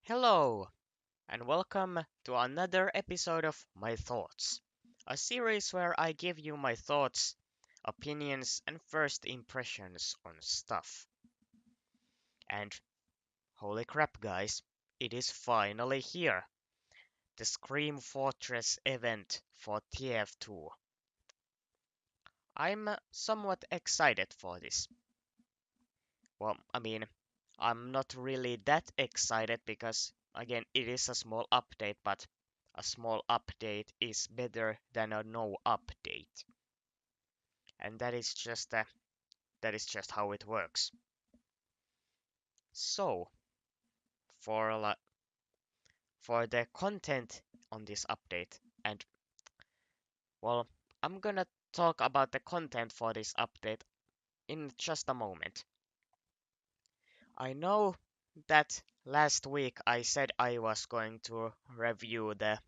Hello, and welcome to another episode of My Thoughts, a series where I give you my thoughts, opinions, and first impressions on stuff. And holy crap, guys, it is finally here! The Scream Fortress event for TF2. I'm somewhat excited for this. Well, I'm not really that excited because, again, it is a small update, but a small update is better than a no update. And that is just how it works. So, for for the content on this update, and well, I'm gonna talk about the content for this update in just a moment. I know that last week I said I was going to review the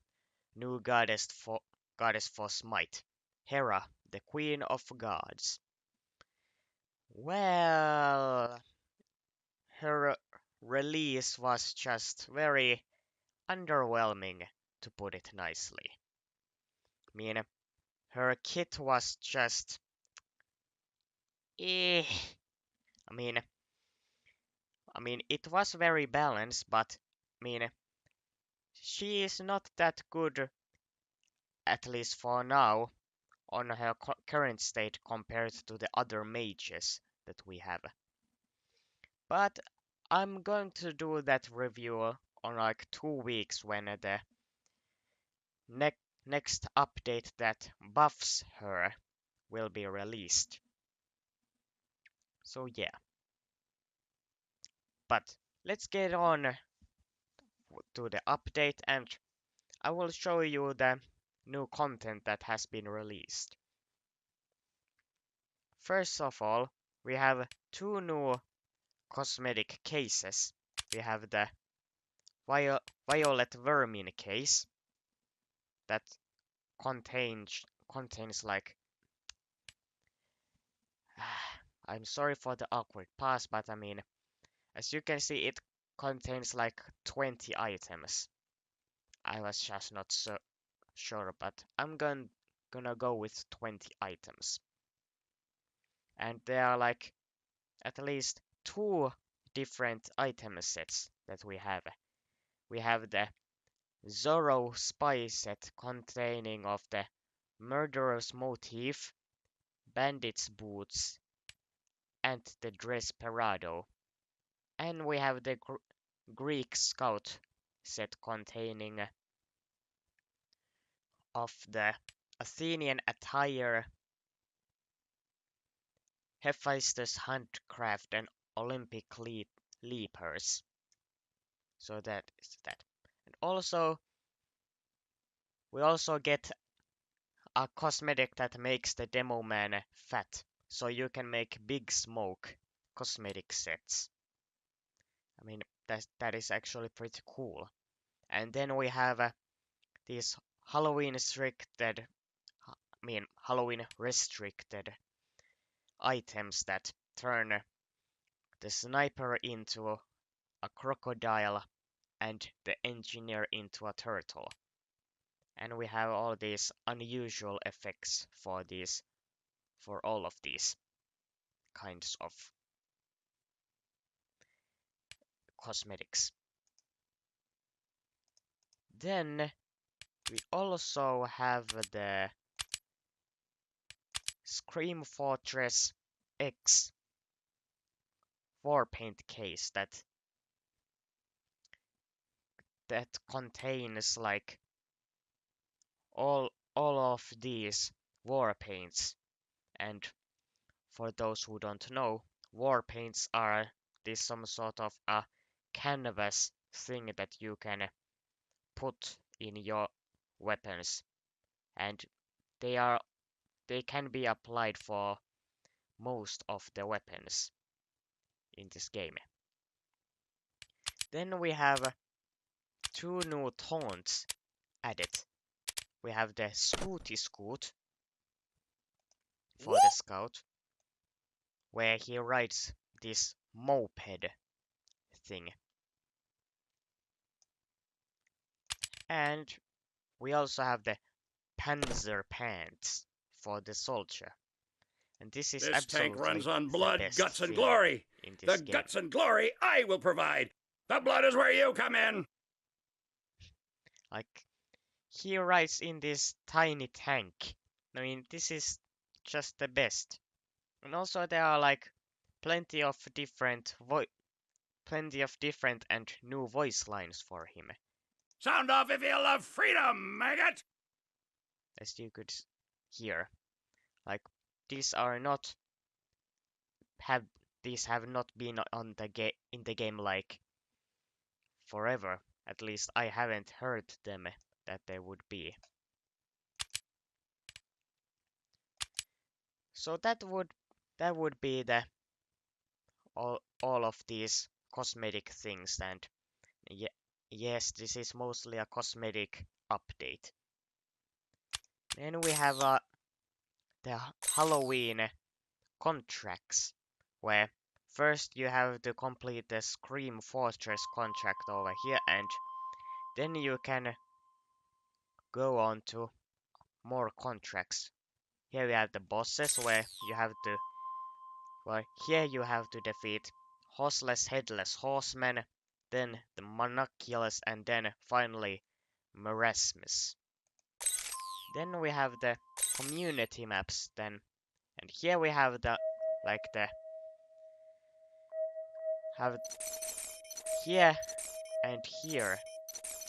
new goddess for Smite, Hera, the Queen of Gods. Well, her release was just very underwhelming, to put it nicely. I mean, her kit was just eh. I mean, it was very balanced, but she is not that good, at least for now, on her current state compared to the other mages that we have. But I'm going to do that review on like 2 weeks when the ne next update that buffs her will be released. So yeah, but let's get on to the update and I will show you the new content that has been released. First of all, we have two new cosmetic cases. We have the Violet Vermin case that contains like I'm sorry for the awkward pause, but as you can see, it contains like 20 items. I was just not so sure, but I'm gonna go with 20 items. And there are like at least two different item sets that we have. We have the Zorro spy set containing of the murderer's motif, bandit's boots, and the Desperado. And we have the Greek scout set containing of the Athenian attire, Hephaestus handcraft, and Olympic leapers. So that is that. And also, we also get a cosmetic that makes the demo man fat, so you can make big smoke cosmetic sets. That is actually pretty cool. And then we have these Halloween restricted items that turn the sniper into a crocodile and the engineer into a turtle. And we have all these unusual effects for all of these kinds of cosmetics. Then we also have the Scream Fortress X Warpaint case that contains like all of these war paints. And for those who don't know, war paints are this some sort of a canvas thing that you can put in your weapons, and they are they can be applied for most of the weapons in this game. Then we have two new taunts added. We have the Scooty Scoot for the scout, where he rides this moped thing. And we also have the Panzer pants for the soldier. And this is This tank runs absolutely on the blood, best guts, and thing glory. in The this game. guts and glory I will provide. The blood is where you come in. Like, he rides in this tiny tank. I mean, this is just the best. And also there are like plenty of different and new voice lines for him, Sound off if you love freedom, maggot. as you could hear. Like, these are not have these have not been on the in the game like forever. At least I haven't heard them that they would be. So that would be the all of these cosmetic things, and yes, this is mostly a cosmetic update. Then we have the Halloween contracts, where first you have to complete the Scream Fortress contract over here, and then you can go on to more contracts. Here we have the bosses, where you have to, well, here you have to defeat Horseless Headless Horseman, then the Monoculus, and then finally Marasmus. Then we have the community maps then, and here we have the, like the, have here and here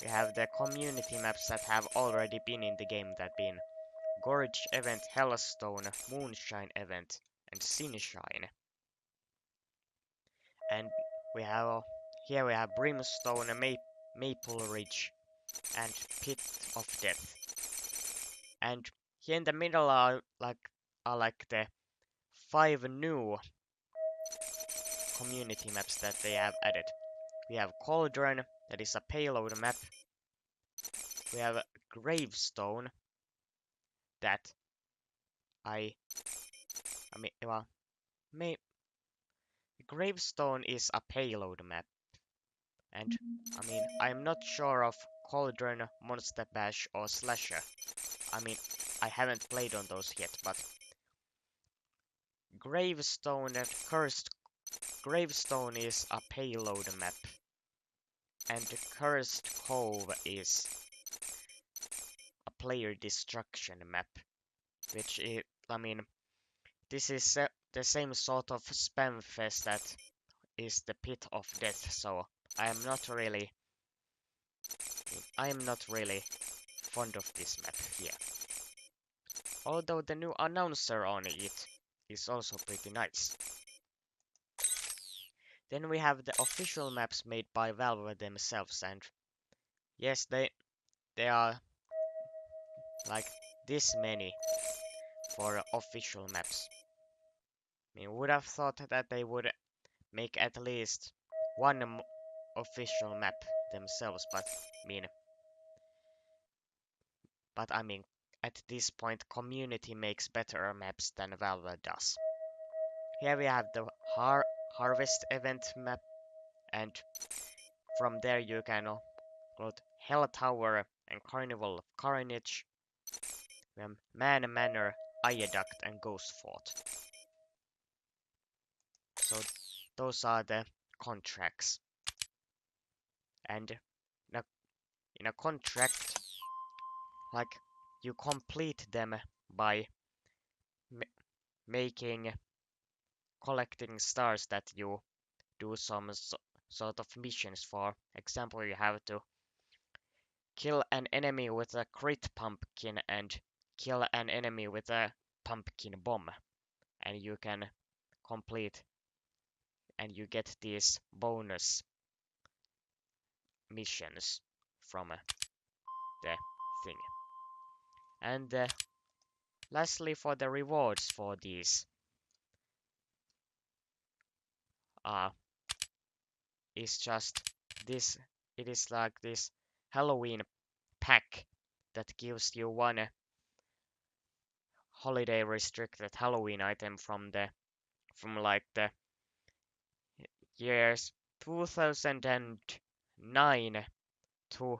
we have the community maps that have already been in the game, that been Gorge Event, Hellstone, Moonshine Event, and Sinshine. And we have here we have Brimstone, Maple Ridge, and Pit of Death. And here in the middle are like the 5 new community maps that they have added. We have Cauldron, that is a payload map. We have Gravestone, that I mean, well, Gravestone is a payload map, and I mean, I'm not sure of Cauldron, Monster Bash, or Slasher. I mean, I haven't played on those yet, but Gravestone and Cursed Gravestone is a payload map, and Cursed Cove is a player destruction map, which is, I mean, this is the same sort of spam fest that is the Pit of Death, so I am not really fond of this map here. Although the new announcer on it is also pretty nice. Then we have the official maps made by Valve themselves, and yes, they are like this many for official maps. I mean, would have thought that they would make at least one official map themselves, but I mean, at this point, community makes better maps than Valve does. Here we have the Harvest event map, and from there you can go to Hell Tower and Carnival of Carnage, Man Manor, Viaduct, and Ghost Fort. So those are the contracts. And in a contract, like, you complete them by collecting stars that you do some sort of missions. For example, you have to kill an enemy with a crit pumpkin and kill an enemy with a pumpkin bomb, and you can complete, and you get these bonus missions from the thing. And lastly, for the rewards for these is just this. It is like this Halloween pack that gives you one holiday restricted Halloween item from like the years 2009 to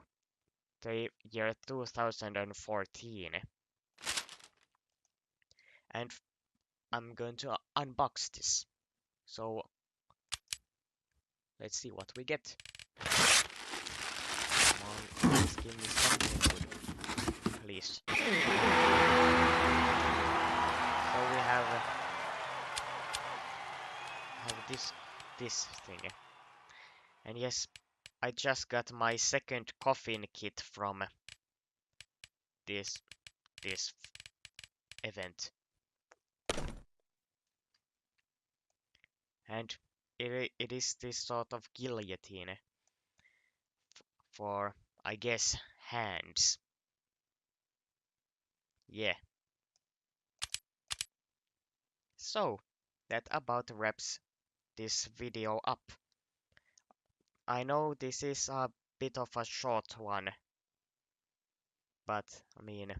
the year 2014. And I'm going to unbox this. So let's see what we get. Come on, please give me something good. Please. So we have this thing. And yes, I just got my second coffin kit from this event. And it is this sort of guillotine for, I guess, hands. Yeah. So, that about wraps this video up. I know this is a bit of a short one, but I mean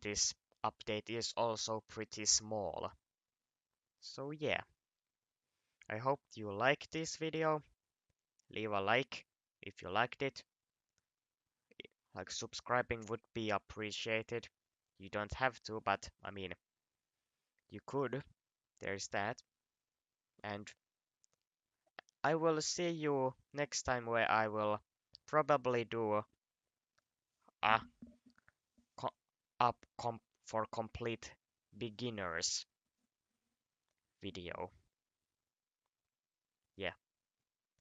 this update is also pretty small. So yeah, I hope you like this video. Leave a like if you liked it. Like subscribing would be appreciated. You don't have to, but I mean, you could. There's that. And I will see you next time where I will probably do a co up for complete beginners video. Yeah.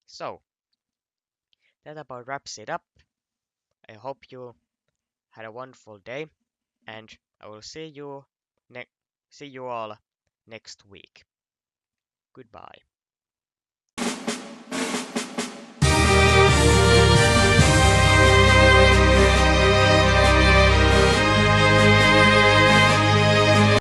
So that about wraps it up. I hope you had a wonderful day, and I will see you all next week. Goodbye.